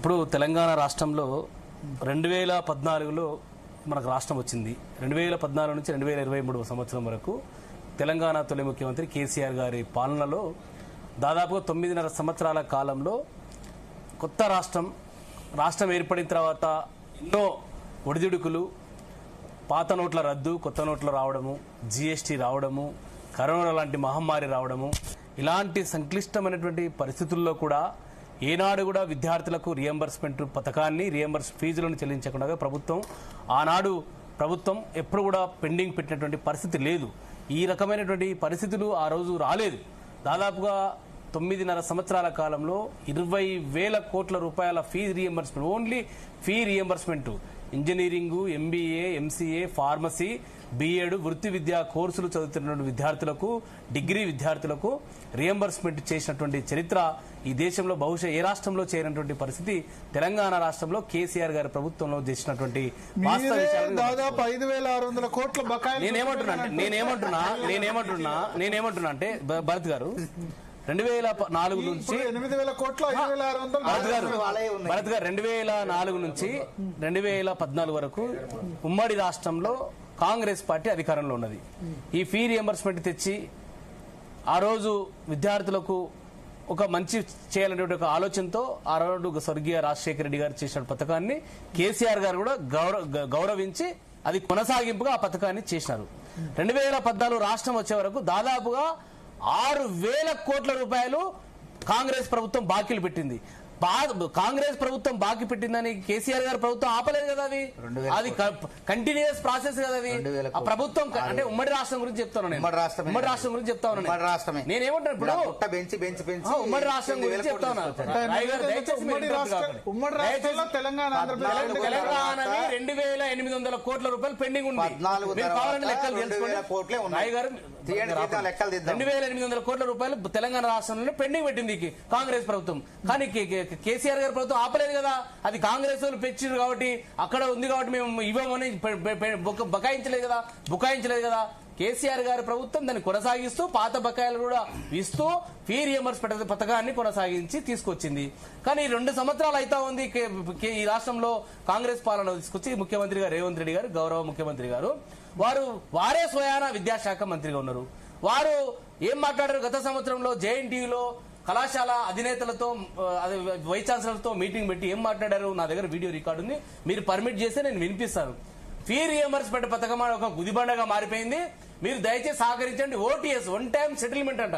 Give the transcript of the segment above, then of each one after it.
ఇప్పుడు తెలంగాణ రాష్ట్రంలో 2014లో మనకు రాష్ట్రం వచ్చింది. 2014 నుంచి 2023 సంవత్సరం వరకు తెలంగాణ తొలి ముఖ్యమంత్రి కేసీఆర్ గారి పాలనలో దాదాపుగా 9.5 సంవత్సరాల కాలంలో కొత్త రాష్ట్రం ఏర్పడిన తర్వాత ఎన్నో ఒడిదుడుకులు, పాత నోట్ల రద్దు, కొత్త నోట్లు రావడము, జీఎస్టీ రావడము, కరోనా లాంటి మహమ్మారి రావడము, ఇలాంటి సంక్లిష్టమైనటువంటి పరిస్థితుల్లో కూడా ఏనాడు కూడా విద్యార్థులకు రియంబర్స్మెంట్ పథకాన్ని, రియంబర్స్ ఫీజులను చెల్లించకుండా ఆనాడు ప్రభుత్వం ఎప్పుడు కూడా పెండింగ్ పెట్టినటువంటి పరిస్థితి లేదు. ఈ రకమైనటువంటి పరిస్థితులు ఆ రోజు రాలేదు. దాదాపుగా 9.5 సంవత్సరాల కాలంలో 20,000 కోట్ల రూపాయల fees reimbursement, only fee reimbursement, engineering, MBA, MCA, pharmacy, BEd, వృత్తి విద్యా కోర్సులు చదువుతున్నటువంటి విద్యార్థులకు, డిగ్రీ విద్యార్థులకు రియంబర్స్మెంట్ చేసినటువంటి చరిత్ర ఈ దేశంలో బహుశా ఏ రాష్ట్రంలో చేయనటువంటి పరిస్థితి తెలంగాణ రాష్ట్రంలో కేసీఆర్ గారి ప్రభుత్వంలో చేసినటువంటి దాదాపు 5,600 కోట్ల బకాయిలు. నేనేమంటున్నా అంటే భరత్ గారు 2004 నుంచి 8,000 కోట్ల 5,600 భరత్ గారు 2004 నుంచి 2014 వరకు ఉమ్మడి రాష్ట్రంలో కాంగ్రెస్ పార్టీ అధికారంలో ఉన్నది. ఈ ఫీ రియంబర్స్మెంట్ తెచ్చి ఆ రోజు విద్యార్థులకు ఒక మంచి చేయాలనేటువంటి ఒక ఆలోచనతో ఆ రోజు స్వర్గీయ రాజశేఖర రెడ్డి గారు చేసిన పథకాన్ని కేసీఆర్ గారు కూడా గౌరవించి అది కొనసాగింపుగా ఆ పథకాన్ని చేసినారు. 2014 రాష్ట్రం వచ్చే వరకు దాదాపుగా 6,000 కోట్ల రూపాయలు కాంగ్రెస్ ప్రభుత్వం బాకీలు పెట్టింది. కాంగ్రెస్ ప్రభుత్వం బాకీ పెట్టిందని కేసీఆర్ గారు ప్రభుత్వం ఆపలేదు కదా. అది కంటిన్యూస్ ప్రాసెస్ కదా. అది ఆ ప్రభుత్వం అంటే ఉమ్మడి రాష్ట్రం గురించి చెప్తాను నేను. ఉమ్మడి రాష్ట్రం గురించి చెప్తా ఉన్నాను. నేనేమంటాను ఇప్పుడు ఉమ్మడి రాష్ట్రం గురించి చెప్తా ఉన్నాను. తెలంగాణవి 2,800 కోట్ల రూపాయలు పెండింగ్ ఉంది. లెక్కలు తెలుసుకోండి. 2,800 కోట్ల రూపాయలు తెలంగాణ రాష్ట్రంలో పెండింగ్ పెట్టింది కాంగ్రెస్ ప్రభుత్వం. కానీ కేసీఆర్ గారి ప్రభుత్వం ఆపలేదు కదా. అది కాంగ్రెస్ వాళ్ళు పెంచారు కాబట్టి, అక్కడ ఉంది కాబట్టి మేము ఇవ్వమని బుకాయించలేదు కదా. కేసీఆర్ గారి ప్రభుత్వం దాన్ని కొనసాగిస్తూ పాత బకాయిలు కూడా ఇస్తూ ఫీ రియంబర్స్మెంట్ పథకాన్ని కొనసాగించి తీసుకొచ్చింది. కానీ 2 సంవత్సరాలు అయితా ఉంది ఈ రాష్ట్రంలో కాంగ్రెస్ పాలన తీసుకొచ్చి ముఖ్యమంత్రి గారు రేవంత్ రెడ్డి గారు, గౌరవ ముఖ్యమంత్రి గారు, వారే స్వయాన విద్యాశాఖ మంత్రిగా ఉన్నారు. వారు ఏం మాట్లాడారు? గత సంవత్సరంలో జేఎన్టీయూలో కళాశాల అధినేతలతో, వైస్ ఛాన్సలర్తో మీటింగ్ పెట్టి ఏం మాట్లాడారు? నా దగ్గర వీడియో రికార్డు ఉంది, మీరు పర్మిట్ చేస్తే నేను వినిపిస్తాను. ఫీ రియంబర్స్మెంట్ పథకం ఒక గుదిబండగా మారిపోయింది. మీరు దయచేసి సహకరించండి. ఓటీఎస్, వన్ టైం సెటిల్మెంట్ అంట.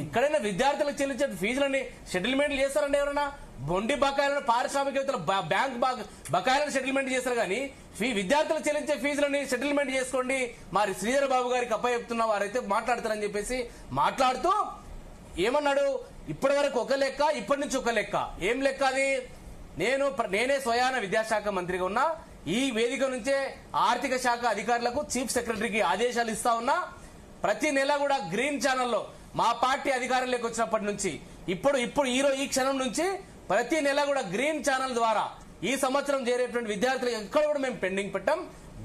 ఎక్కడైనా విద్యార్థులకు చెల్లించే ఫీజులని సెటిల్మెంట్లు చేస్తారండి ఎవరైనా? బొండి బకాయిలను, పారిశ్రామికవేత్తల బ్యాంక్ బకాయిలను సెటిల్మెంట్ చేస్తారు. కానీ విద్యార్థులకు చెల్లించే ఫీజులని సెటిల్మెంట్ చేసుకోండి, మరి శ్రీధర్ బాబు గారికి అప్పచెప్తున్న వారైతే మాట్లాడతారని చెప్పేసి మాట్లాడుతూ ఏమన్నాడు? ఇప్పటి వరకు ఒక లెక్క, ఇప్పటి నుంచి ఒక లెక్క. ఏం లెక్క అది? నేనే స్వయాన విద్యాశాఖ మంత్రిగా ఉన్నా. ఈ వేదిక నుంచే ఆర్థిక శాఖ అధికారులకు, చీఫ్ సెక్రటరీకి ఆదేశాలు ఇస్తా ఉన్నా. ప్రతి నెల కూడా గ్రీన్ ఛానల్లో మా పార్టీ అధికారంలోకి వచ్చినప్పటి నుంచి ఇప్పుడు ఈ క్షణం నుంచి ప్రతి నెల కూడా గ్రీన్ ఛానల్ ద్వారా ఈ సంవత్సరం చేరేటువంటి విద్యార్థులకు ఎక్కడ కూడా మేము పెండింగ్ పెట్టాం.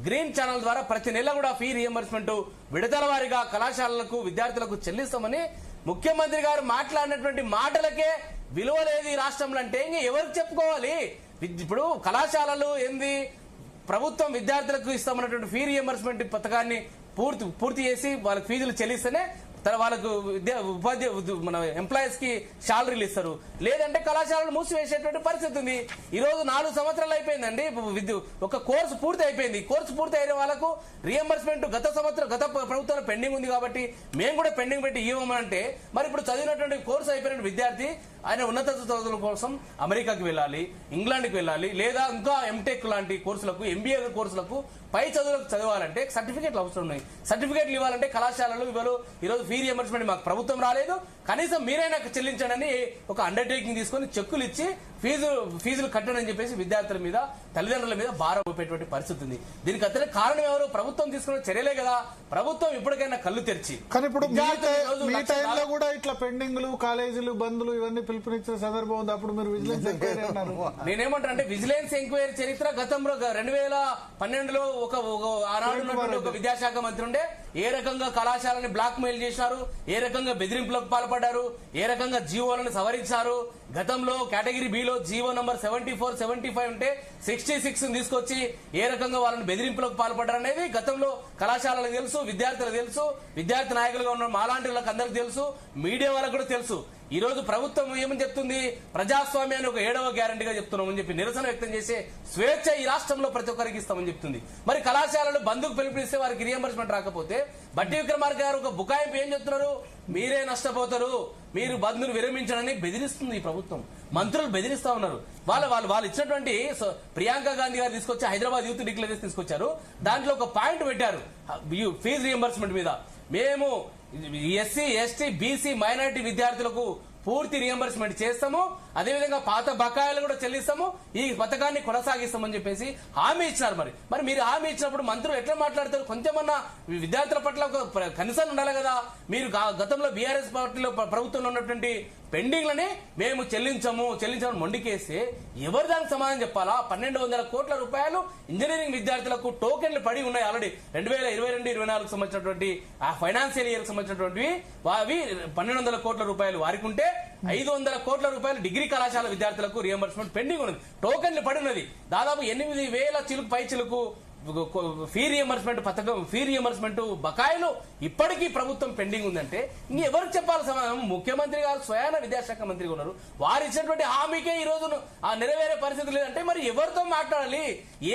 గ్రీన్ ఛానల్ ద్వారా ప్రతి నెల కూడా ఫీ రియంబర్స్మెంట్ విడతల వారీగా కళాశాలలకు, విద్యార్థులకు చెల్లిస్తామని ముఖ్యమంత్రి గారు మాట్లాడినటువంటి మాటలకే విలువ లేదు ఈ రాష్ట్రంలో. అంటే ఇంకా ఎవరికి చెప్పుకోవాలి? ఇప్పుడు కళాశాలలు ఏంది, ప్రభుత్వం విద్యార్థులకు ఇస్తామన్నటువంటి ఫీ రియంబర్స్మెంట్ పథకాన్ని పూర్తి చేసి వాళ్ళకి ఫీజులు చెల్లిస్తేనే వాళ్ళకు మన ఎంప్లాయీస్ కి శాలరీలు ఇస్తారు. లేదంటే కళాశాలలు మూసివేసేటువంటి పరిస్థితి ఉంది. ఈ రోజు 4 సంవత్సరాలు అయిపోయిందండి. ఒక కోర్సు పూర్తి అయిపోయింది. కోర్సు పూర్తి అయిన వాళ్ళకు రియంబర్స్మెంట్ గత ప్రభుత్వంలో పెండింగ్ ఉంది కాబట్టి మేము కూడా పెండింగ్ పెట్టి ఇవ్వమంటే, మరి ఇప్పుడు చదివినటువంటి కోర్సు అయిపోయిన విద్యార్థి ఆయన ఉన్నత చదువుల కోసం అమెరికాకి వెళ్ళాలి, ఇంగ్లాండ్కి వెళ్ళాలి, లేదా ఇంకా ఎంటెక్ లాంటి కోర్సులకు, ఎంబీఏ కోర్సులకు, పై చదువులకు చదవాలంటే సర్టిఫికేట్లు అవసరం ఉన్నాయి. సర్టిఫికేట్లు ఇవ్వాలంటే కళాశాలలు ఈరోజు ఫీ రియంబర్స్మెంట్ మాకు ప్రభుత్వం రాలేదు, కనీసం మీరైనా చెల్లించండి అని ఒక అండర్టేకింగ్ తీసుకొని చెక్కులు ఇచ్చి ఫీజులు కట్టడని చెప్పేసి విద్యార్థుల మీద, తల్లిదండ్రుల మీద భారం మోపేటువంటి పరిస్థితి ఉంది. దీనికి అతనే కారణం ఎవరు? ప్రభుత్వం తీసుకున్న చర్యలే కదా. ప్రభుత్వం ఇప్పటికైనా కళ్ళు తెరిచి. కానీ ఇప్పుడు మీ టైంలో కూడా ఇట్లా పెండింగ్లు, కాలేజీలు బంద్లు ఇవన్నీ పిలుపునిచ్చే సందర్భం ఉంది. అప్పుడు మీరు విజిలెన్స్ ఎంక్వైరీ అన్నారు. నేనేమంటాను అంటే విజిలెన్స్ ఎంక్వైరీ చరిత్ర గతంలో 2012లో ఆనాడు ఒక విద్యాశాఖ మంత్రి ఉండే, ఏ రకంగా కళాశాలని బ్లాక్ మెయిల్ చేశారు, ఏ రకంగా బెదిరింపులకు పాల్పడ్డారు, ఏ రకంగా జీవోలను సవరించారు. గతంలో కేటగిరీ బిలో జీవో నంబర్ 74, 75 ఉంటే 66 తీసుకొచ్చి ఏ రకంగా వాళ్ళని బెదిరింపులకు పాల్పడ్డారు అనేది గతంలో కళాశాలకు తెలుసు, విద్యార్థులకు తెలుసు, విద్యార్థి నాయకులుగా ఉన్న మాలాంటి వాళ్ళకి అందరికి తెలుసు, మీడియా వాళ్ళకు కూడా తెలుసు. ఈ రోజు ప్రభుత్వం ఏమని చెప్తుంది, ప్రజాస్వామ్యాన్ని ఒక 7వ గ్యారంటీగా చెప్తున్నామని చెప్పి నిరసన వ్యక్తం చేసే స్వేచ్ఛ ఈ రాష్ట్రంలో ప్రతి ఒక్కరికి ఇస్తామని చెప్తుంది. మరి కళాశాలలు బంధుకు పిలుపునిస్తే వారికి రియంబర్స్మెంట్ రాకపోతే బట్టి విక్రమార్క గారు ఒక బుకాయింపు ఏం చెప్తున్నారు, మీరే నష్టపోతారు, మీరు బంధును విరమించడని బెదిరిస్తుంది ఈ ప్రభుత్వం. మంత్రులు బెదిరిస్తా ఉన్నారు. వాళ్ళు ఇచ్చినటువంటి ప్రియాంక గాంధీ గారు తీసుకొచ్చి హైదరాబాద్ యూత్ డిక్లరేషన్ తీసుకొచ్చారు. దాంట్లో ఒక పాయింట్ పెట్టారు ఫీజు రియంబర్స్మెంట్ మీద. మేము ఎస్సీ, ఎస్టీ, బీసీ, మైనారిటీ విద్యార్థులకు పూర్తి రియంబర్స్మెంట్ చేస్తాము, అదేవిధంగా పాత బకాయిలు కూడా చెల్లిస్తాము, ఈ పథకాన్ని కొనసాగిస్తామని చెప్పేసి హామీ ఇచ్చినారు. మరి మీరు హామీ ఇచ్చినప్పుడు మంత్రులు ఎట్లా మాట్లాడతారు? కొంచెమన్నా విద్యార్థుల పట్ల ఒక కన్సర్న్ ఉండాలి కదా. మీరు గతంలో బీఆర్ఎస్ పార్టీలో ప్రభుత్వంలో ఉన్నటువంటి పెండింగ్లని మేము చెల్లించమని మొండికేస్తే ఎవరు దానికి సమాధానం చెప్పాలా? 1200 కోట్ల రూపాయలు ఇంజనీరింగ్ విద్యార్థులకు టోకెన్లు పడి ఉన్నాయి ఆల్రెడీ 2022-24 సంబంధించినటువంటి ఆ ఫైనాన్షియల్ ఇయర్ సంబంధించినటువంటివి. అవి 1200 కోట్ల రూపాయలు వారికి ఉంటే 500 కోట్ల రూపాయలు డిగ్రీ కళాశాల విద్యార్థులకు రియంబర్స్మెంట్ పెండింగ్ ఉన్నది, టోకెన్లు పడి ఉన్నది. దాదాపు 8,000 పై చిలుకు ఫీ రియంబర్స్మెంట్ పథకం, ఫీ రియంబర్స్మెంట్ బకాయిలు ఇప్పటికీ ప్రభుత్వం పెండింగ్ ఉందంటే ఇంకెవరు చెప్పాలి సమాధానం? ముఖ్యమంత్రి గారు స్వయాన విద్యాశాఖ మంత్రిగా ఉన్నారు. వారు ఇచ్చినటువంటి హామీకే ఈ రోజు నెరవేరే పరిస్థితి లేదంటే మరి ఎవరితో మాట్లాడాలి,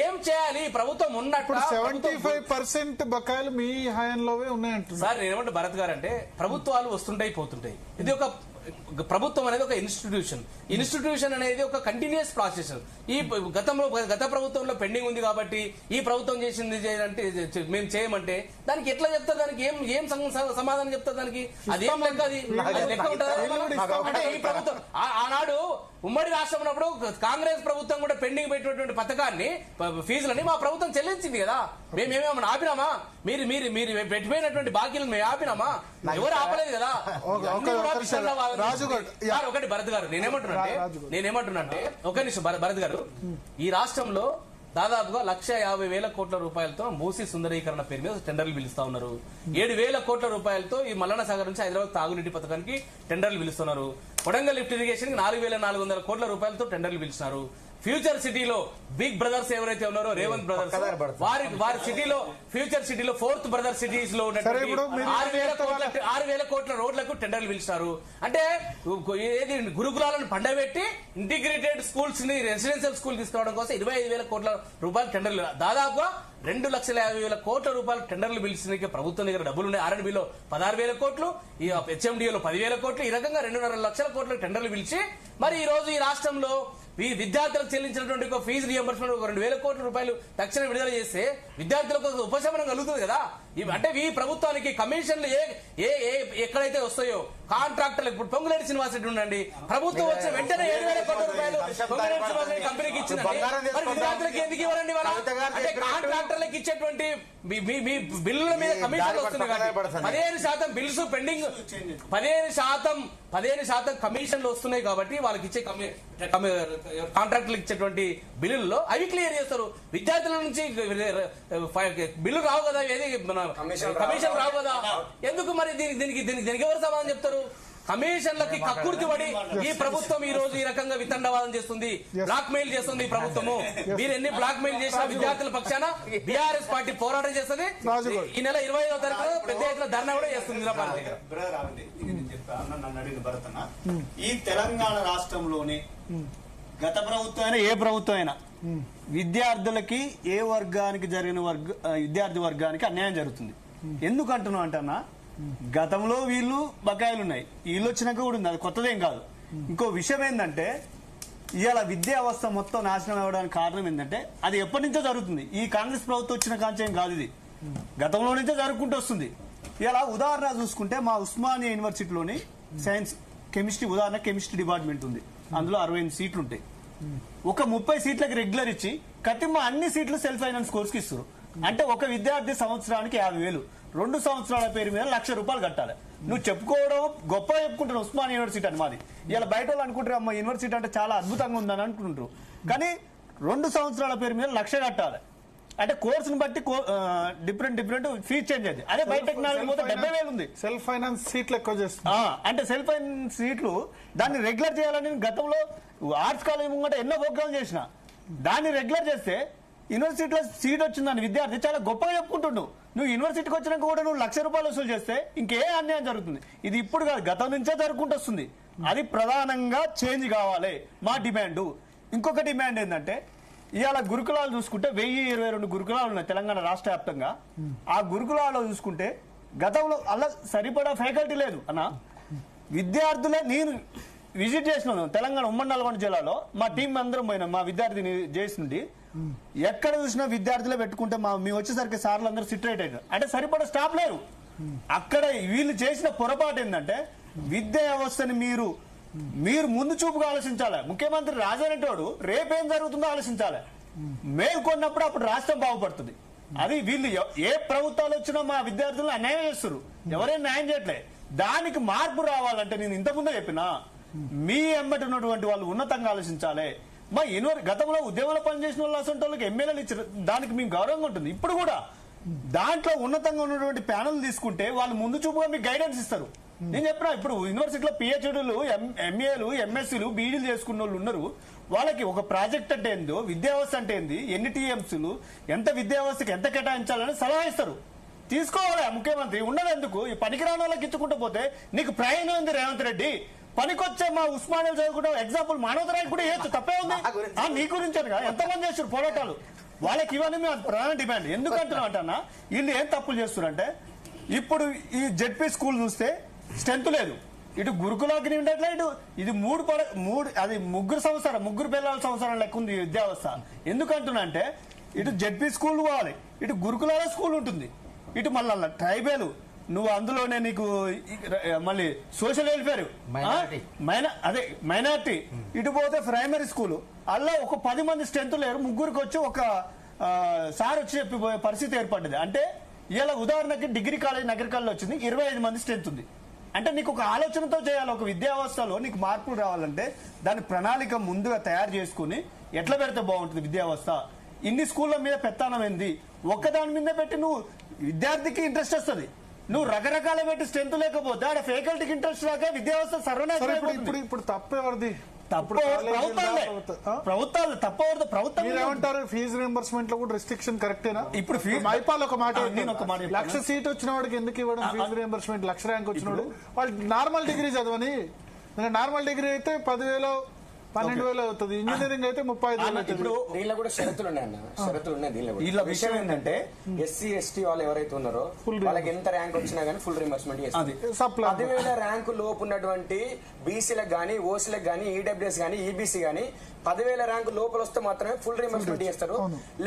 ఏం చేయాలి? ప్రభుత్వం ఉన్నట్టు 75% బకాయిలు మీ హయాంలోవే ఉన్నాయంట సార్. నేనేమంటే భరత్ గారు అంటే ప్రభుత్వాలు వస్తుంటాయి పోతుంటాయి. ఇది ఒక ప్రభుత్వం అనేది ఒక ఇన్స్టిట్యూషన్ అనేది ఒక కంటిన్యూస్ ప్రాసెస్. ఈ గత ప్రభుత్వంలో పెండింగ్ ఉంది కాబట్టి ఈ ప్రభుత్వం చేసింది అంటే మేము చేయమంటే దానికి ఎట్లా చెప్తారు? దానికి ఏం సమాధానం చెప్తారు? దానికి అదేం లెక్క? అది లెక్క ఉంటుందా? అంటే ఈ ప్రభుత్వం ఆనాడు ఉమ్మడి రాష్ట్రం ఉన్నప్పుడు కాంగ్రెస్ ప్రభుత్వం కూడా పెండింగ్ పెట్టినటువంటి పథకాన్ని, ఫీజులని మా ప్రభుత్వం చెల్లించింది కదా. మేమేమన్నా ఆపినామా? మీరు పెట్టిపోయినటువంటి బాకీలను మేము ఆపినామా? ఎవరు ఆపలేదు కదా. ఒకటి భరత్ గారు, నేనేమంటున్నానంటే ఒక నిమిషం భరత్ గారు, ఈ రాష్ట్రంలో దాదాపుగా 150,000 కోట్ల రూపాయలతో మూసీ సుందరీకరణ పేరు మీద టెండర్లు పిలుస్తా ఉన్నారు. 7,000 కోట్ల రూపాయలతో ఈ మల్లన్న సాగర్ నుంచి హైదరాబాద్ తాగునీటి పథకానికి టెండర్లు పిలుస్తున్నారు. కొడంగల్ లిఫ్ట్ ఇరిగేషన్ 4,400 కోట్ల రూపాయలతో టెండర్లు పిలిచినారు. ఫ్యూచర్ సిటీలో బిగ్ బ్రదర్స్ ఎవరైతే ఉన్నారో రేవంత్ బ్రదర్స్, వారి సిటీలో ఫ్యూచర్ సిటీలో 4th బ్రదర్ సిటీస్ లో 6,000 కోట్ల రోడ్లకు టెండర్లు పిలిచారు. అంటే ఏది గురుకులాలను పండబెట్టి ఇంటిగ్రేటెడ్ స్కూల్స్ ని రెసిడెన్షియల్ స్కూల్ తీసుకురావడం కోసం 25,000 కోట్ల రూపాయలు టెండర్లు, దాదాపుగా 2,50,000 కోట్ల రూపాయలు టెండర్లు పిలిచిన ప్రభుత్వం దగ్గర డబ్బులు ఉన్నాయి. R&Bలో 16,000 కోట్లు, ఈ HMDలో 10,000 కోట్లు, ఈ రకంగా 2.5 లక్షల కోట్ల టెండర్లు పిలిచి మరి ఈ రోజు ఈ రాష్ట్రంలో ఈ విద్యార్థులకు చెల్లించినటువంటి ఒక ఫీజు రియంబర్స్మెంట్ 2,000 కోట్ల రూపాయలు తక్షణం విడుదల చేస్తే విద్యార్థులకు ఉపశమనం కలుగుతుంది కదా. అంటే ఈ ప్రభుత్వానికి కమిషన్లు ఎక్కడైతే వస్తాయో కాంట్రాక్టర్లకు, ఇప్పుడు పొంగులేటి శ్రీనివాసరెడ్డి ఉండండి, ప్రభుత్వం వచ్చిన వెంటనే 7,000 కోట్ల రూపాయలు పొంగులేటి శ్రీనివాసరెడ్డి కంపెనీకి ఇచ్చిందండి. మరి విద్యార్థులకు ఎందుకు ఇవ్వాలండి? అంటే కాంట్రాక్టర్లకు ఇచ్చేటువంటి మీ బిల్లుల మీద కమిషన్లు వస్తుంది కానీ 15% బిల్స్ పెండింగ్, 15% కమిషన్లు వస్తున్నాయి కాబట్టి వాళ్ళకి ఇచ్చే కాంట్రాక్టర్లకు ఇచ్చేటువంటి బిల్లుల్లో అవి క్లియర్ చేస్తారు. విద్యార్థుల నుంచి బిల్లు రావు కదా, ఏది కమిషన్ రావు కదా. ఎందుకు మరి దీనికి ఎవరు సమాధానం చెప్తారు? కమిషన్లకి కక్కుర్తి పడి ఈ ప్రభుత్వం ఈ రోజు ఈ రకంగా వితండవాదం చేస్తుంది, బ్లాక్ మెయిల్ చేస్తుంది. ఈ ప్రభుత్వము మీరు ఎన్ని బ్లాక్ మెయిల్ చేసిన విద్యార్థుల పక్షాన బీఆర్ఎస్ పార్టీ పోరాటం చేస్తుంది. ఈ నెల 25వ తారీఖు పెద్ద ఎత్తున ధర్నా కూడా చేస్తుంది. నన్ను అడిగిన భరతన్న, ఈ తెలంగాణ రాష్ట్రంలోనే గత ప్రభుత్వం అయినా ఏ ప్రభుత్వం అయినా విద్యార్థులకి ఏ వర్గానికి జరిగిన విద్యార్థి వర్గానికి అన్యాయం జరుగుతుంది. ఎందుకు అంటున్నావు అంటన్నా, గతంలో వీళ్ళు బకాయిలు ఉన్నాయి, వీళ్ళు వచ్చినాక కూడా ఉంది, అది కొత్తదేం కాదు. ఇంకో విషయం ఏంటంటే ఇవాళ విద్యా వ్యవస్థ మొత్తం నాశనం అవ్వడానికి కారణం ఏంటంటే అది ఎప్పటి నుంచో జరుగుతుంది. ఈ కాంగ్రెస్ ప్రభుత్వం వచ్చిన కాంచేం కాదు, ఇది గతంలో నుంచే జరుగుకుంటూ వస్తుంది. ఇలా ఉదాహరణ చూసుకుంటే మా ఉస్మానియా యూనివర్సిటీలోని సైన్స్ కెమిస్ట్రీ, ఉదాహరణ కెమిస్ట్రీ డిపార్ట్మెంట్ ఉంది, అందులో 68 సీట్లు ఉంటాయి. ఒక 30 సీట్లకు రెగ్యులర్ ఇచ్చి కతిమ్మ అన్ని సీట్లు సెల్ఫ్ ఫైనాన్స్ కోర్స్ కి ఇస్తారు. అంటే ఒక విద్యార్థి సంవత్సరానికి 50,000, 2 సంవత్సరాల పేరు మీద ₹1,00,000 కట్టాలి. నువ్వు చెప్పుకోవడం గొప్ప చెప్పుకుంటున్నావు ఉస్మానియా యూనివర్సిటీ అని. మాది ఇలా బయట వాళ్ళు అనుకుంటారు అమ్మ యూనివర్సిటీ అంటే చాలా అద్భుతంగా ఉందని అనుకుంటారు, కానీ 2 సంవత్సరాల పేరు మీద 1,00,000 కట్టాలి. అంటే కోర్సును బట్టి డిఫరెంట్ ఫీజ్ చేంజ్ అయింది. అదే బయోటెక్నాలజీ పోతే 70,000 ఉంది. సెల్ఫ్ ఫైనాన్స్ సీట్లు ఎక్కువ చేస్తుంది. అంటే సెల్ఫ్ ఫైనాన్స్ సీట్లు దాన్ని రెగ్యులర్ చేయాలని గతంలో ఆర్ట్స్ కాలేజ్ ముంగట ఎన్నో ప్రోగ్రామ్ చేసిన, దాన్ని రెగ్యులర్ చేస్తే యూనివర్సిటీలో సీట్ వచ్చిందని విద్యార్థి చాలా గొప్పగా చెప్పుకుంటుండు. నువ్వు యూనివర్సిటీకి వచ్చినాక కూడా నువ్వు ₹1,00,000 వసూలు చేస్తే ఇంకే అన్యాయం జరుగుతుంది. ఇది ఇప్పుడు కాదు, గతం నుంచే జరుగుకుంటూ వస్తుంది. అది ప్రధానంగా చేంజ్ కావాలి మా డిమాండ్. ఇంకొక డిమాండ్ ఏంటంటే ఇవాళ గురుకులాలు చూసుకుంటే 1022 గురుకులాలు ఉన్నాయి తెలంగాణ రాష్ట్ర వ్యాప్తంగా. ఆ గురుకులాల్లో చూసుకుంటే గతంలో అలా సరిపడా ఫ్యాకల్టీ లేదు అన్న. విద్యార్థులే నేను విజిట్ చేసినాను తెలంగాణ ఉమ్మడి నల్గొండ జిల్లాలో, మా టీం అందరం పోయినాం, మా విద్యార్థిని చేసింది. ఎక్కడ చూసినా విద్యార్థులే పెట్టుకుంటే మేము వచ్చేసరికి సార్లు అందరూ సిట్రేట్ అయినారు. అంటే సరిపడా స్టాఫ్ లేరు. అక్కడ వీళ్ళు చేసిన పొరపాటు ఏంటంటే విద్యా వ్యవస్థని మీరు ముందు చూపుగా ఆలోచించాలి. ముఖ్యమంత్రి రాజారెడ్డి రేపేం జరుగుతుందో ఆలోచించాలి. మేల్కొన్నప్పుడు అప్పుడు రాష్ట్రం బాగుపడుతుంది. అది వీళ్ళు ఏ ప్రభుత్వాలు వచ్చినా మా విద్యార్థులను అన్యాయం చేస్తారు, ఎవరైనా న్యాయం చేయట్లే. దానికి మార్పు రావాలంటే నేను ఇంతకుముందే చెప్పినా మీ ఎంబటి ఉన్నటువంటి వాళ్ళు ఉన్నతంగా ఆలోచించాలి. మా గతంలో ఉద్యమంలో పనిచేసిన వాళ్ళు అసలు వాళ్ళకి ఎమ్మెల్యేలు ఇచ్చారు, దానికి మేము గౌరవంగా ఉంటుంది. ఇప్పుడు కూడా దాంట్లో ఉన్నతంగా ఉన్నటువంటి ప్యానల్ తీసుకుంటే వాళ్ళు ముందు చూపుగా మీకు గైడెన్స్ ఇస్తారు. నేను చెప్పినా ఇప్పుడు యూనివర్సిటీలో పిహెచ్డీలు, ఎంఏలు, ఎంఎస్సీలు, బీఈడీలు చేసుకున్న వాళ్ళు ఉన్నారు. వాళ్ళకి ఒక ప్రాజెక్ట్ అంటే ఏందో, విద్యా వ్యవస్థ అంటే ఏంది, ఎన్ని టీఎంసీలు, ఎంత విద్యా వ్యవస్థకి ఎంత కేటాయించాలని సలహా ఇస్తారు. తీసుకోవాలి ముఖ్యమంత్రి. ఉన్నది ఎందుకు ఈ పనికిరాని వాళ్ళకి ఇచ్చుకుంటూ పోతే నీకు ప్రయాణం ఉంది రేవంత్ రెడ్డి. పనికొచ్చే మా ఉస్మానియాలు చదువుకుంటాం ఎగ్జాంపుల్ మానవతరానికి కూడా వేయచ్చు, తప్పే ఉంది. నీ గురించి ఎంతమంది చేస్తారు పోరాటాలు, వాళ్ళకి ఇవన్నీ మేము ప్రధాన డిమాండ్. ఎందుకంటున్నాం అంటన్నా వీళ్ళు ఏం తప్పులు చేస్తున్నారంటే ఇప్పుడు ఈ జెడ్పీ స్కూల్ చూస్తే స్ట్రెంత్ లేదు, ఇటు గురుకులాకి ఉండట్లే, ఇటు ఇది ముగ్గురు పిల్లల సంవత్సరం లెక్క ఉంది విద్యా వ్యవస్థ. ఎందుకంటున్నా అంటే ఇటు జెడ్పీ స్కూల్ పోవాలి, ఇటు గురుకులాల స్కూల్ ఉంటుంది, ఇటు మళ్ళీ ట్రైబల్, నువ్వు అందులోనే నీకు మళ్ళీ సోషల్ వెల్ఫేర్, అదే మైనార్టీ, ఇటు పోతే ప్రైమరీ స్కూల్. అలా ఒక 10 మంది స్ట్రెంత్ లేరు, ముగ్గురికి వచ్చి ఒక సార్ వచ్చి చెప్పిపోయే పరిస్థితి ఏర్పడ్డది. అంటే ఇలా ఉదాహరణకి డిగ్రీ కాలేజ్ నగరికల్లో వచ్చింది 25 మంది స్ట్రెంత్ ఉంది. అంటే నీకు ఒక ఆలోచనతో చేయాలి. ఒక విద్యా వ్యవస్థలో నీకు మార్పులు రావాలంటే దాని ప్రణాళిక ముందుగా తయారు చేసుకుని ఎట్లా పెడితే బాగుంటుంది విద్యా వ్యవస్థ. ఇన్ని స్కూళ్ళ మీద పెత్తానం ఏంది, ఒక్కదాని మీద పెట్టి నువ్వు విద్యార్థికి ఇంట్రెస్ట్ వస్తుంది. నువ్వు రకరకాల పెట్టి స్ట్రెంత్ లేకపోతే ఆడ ఫ్యాకల్టీకి ఇంట్రెస్ట్ రాక విద్యా వ్యవస్థ సర్వనాశనం. ఇప్పుడు తప్పేవరది? ప్రభుత్వాలు తప్పవద్దు. ప్రభుత్వం ఏమంటారు? ఫీజు రియంబర్స్మెంట్ లో కూడా రిస్ట్రిక్షన్ కరెక్టేనా? ఇప్పుడు మైపాల్ ఒక మాట, 1,00,000 సీట్ వచ్చిన వాడికి ఎందుకు ఇవ్వడం ఫీజు రియంబర్స్మెంట్? 1,00,000 ర్యాంక్ వచ్చినోడు వాళ్ళు నార్మల్ డిగ్రీ చదవని, నార్మల్ డిగ్రీ అయితే 10,000 12,000 అవుతుంది, ఇంజనీరింగ్ అయితే 35,000 అవుతుంది. దీనిలో కూడా షరతులు ఉన్నాయి అన్న, షరతులు ఉన్నాయి దీనిలో. వీళ్ళ విషయం ఏంటంటే ఎస్సీ ఎస్టీ వాళ్ళు ఎవరైతే ఉన్నారో వాళ్ళకి ఎంత ర్యాంక్ వచ్చినా గానీ ఫుల్ రియంబర్స్మెంట్ చేస్తారు. 10,000 ర్యాంకు లోపు ఉన్నటువంటి బీసీలకు గానీ, ఓసీలకు గానీ, ఈడబ్ల్యూఎస్ గానీ, ఈబీసీ గానీ 10,000 ర్యాంకు లోపల వస్తే మాత్రమే ఫుల్ రియంబర్స్మెంట్ చేస్తారు.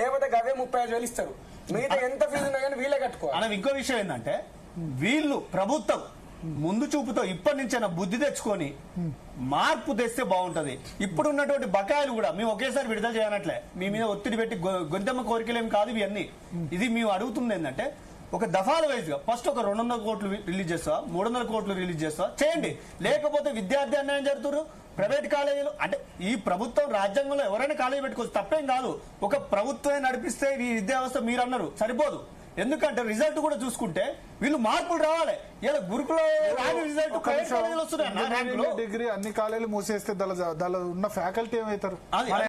లేకపోతే అవే 35,000 ఇస్తారు. మిగతా ఎంత ఫీజు ఉన్నా కానీ వీళ్ళే కట్టుకోవాలి. ఇంకో విషయం ఏంటంటే వీళ్ళు ప్రభుత్వం ముందు చూపుతో ఇప్పటి నుంచైనా బుద్ధి తెచ్చుకొని మార్పు తెస్తే బాగుంటది. ఇప్పుడు ఉన్నటువంటి బకాయిలు కూడా మేము ఒకేసారి విడుదల చేయనట్లే, మీ మీద ఒత్తిడి పెట్టి గొంతెమ్మ కోరికలేం కాదు ఇవన్నీ. ఇది మేము అడుగుతుంది ఏంటంటే ఒక దఫాల వైజ్ గా ఫస్ట్ ఒక 200 కోట్లు రిలీజ్ చేస్తా, 300 కోట్లు రిలీజ్ చేస్తా చేయండి. లేకపోతే విద్యార్థి అన్యాయం జరుగుతున్నారు. ప్రైవేట్ కాలేజీలు అంటే ఈ ప్రభుత్వం రాజ్యాంగంలో ఎవరైనా కాలేజీ పెట్టుకోవచ్చు, తప్పేం కాదు. ఒక ప్రభుత్వమే నడిపిస్తే ఈ విద్యా వ్యవస్థ మీరు అన్నారు సరిపోదు. ఎందుకంటే రిజల్ట్ కూడా చూసుకుంటే వీళ్ళు మార్పులు రావాలి. ఇలా గురుకుల రిజల్ట్ డిగ్రీ అన్ని కాలేజీలు మూసేస్తే దాని ఉన్న ఫ్యాకల్టీ ఏమవుతారు?